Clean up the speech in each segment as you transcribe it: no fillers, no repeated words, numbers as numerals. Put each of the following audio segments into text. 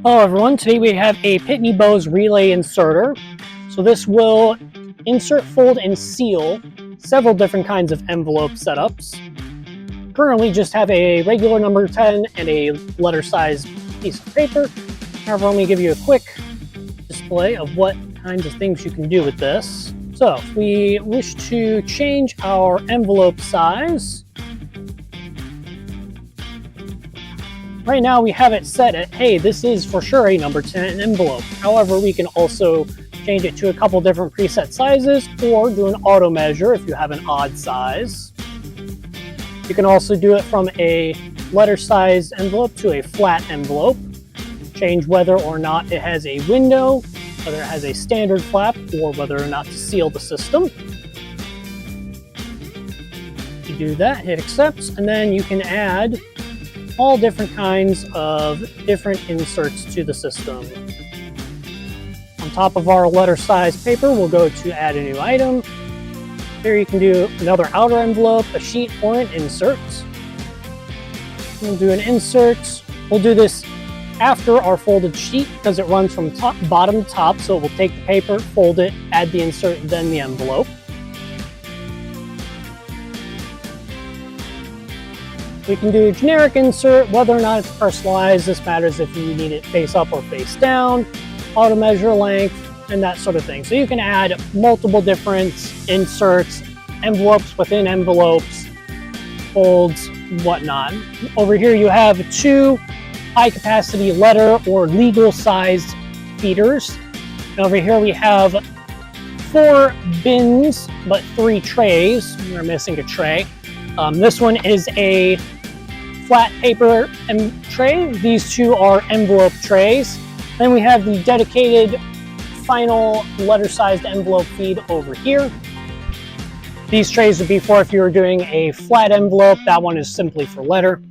Hello everyone, today we have a Pitney Bowes relay inserter. So this will insert, fold, and seal several different kinds of envelope setups. Currently just have a regular number 10 and a letter size piece of paper. However, let me give you a quick display of what kinds of things you can do with this. So if we wish to change our envelope size, right now we have it set at, hey, this is for sure a number 10 envelope. However, we can also change it to a couple different preset sizes or do an auto measure if you have an odd size. You can also do it from a letter size envelope to a flat envelope. Change whether or not it has a window, whether it has a standard flap, or whether or not to seal the system. You do that, hit accept, and then you can add all different kinds of different inserts to the system. On top of our letter size paper, we'll go to add a new item. Here you can do another outer envelope, a sheet, or an insert. We'll do an insert. We'll do this after our folded sheet because it runs from bottom to top, so it will take the paper, fold it, add the insert, then the envelope. We can do a generic insert, whether or not it's personalized. This matters if you need it face up or face down, auto measure length, and that sort of thing. So you can add multiple different inserts, envelopes within envelopes, folds, whatnot. Over here you have two high capacity letter or legal sized feeders. And over here we have 4 bins, but 3 trays. We're missing a tray. This one is a flat paper tray. These two are envelope trays. Then we have the dedicated final letter-sized envelope feed over here. These trays would be for if you were doing a flat envelope. That one is simply for letter.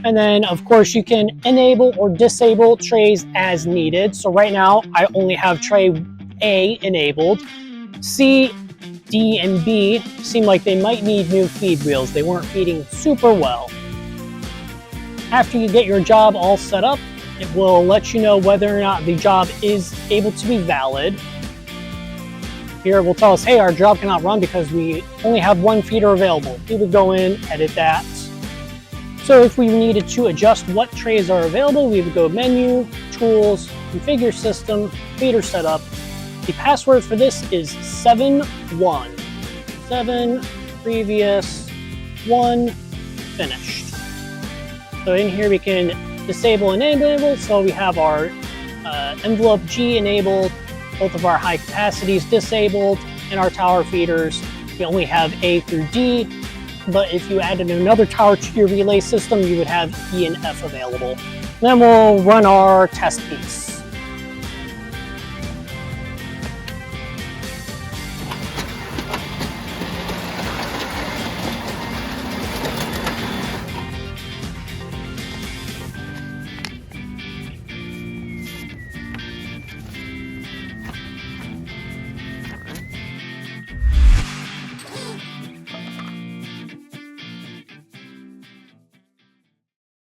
And then, of course, you can enable or disable trays as needed. So right now, I only have tray A enabled. C, D, and B seem like they might need new feed wheels. They weren't feeding super well. After you get your job all set up, it will let you know whether or not the job is able to be valid. Here it will tell us, hey, our job cannot run because we only have 1 feeder available. We would go in, edit that. So if we needed to adjust what trays are available, we would go Menu, Tools, Configure System, Feeder Setup. The password for this is 7-1. 7, previous, 1, finished. So in here we can disable and enable. So we have our envelope G enabled, both of our high capacities disabled, and our tower feeders. We only have A through D, but if you added another tower to your relay system, you would have E and F available. Then we'll run our test piece.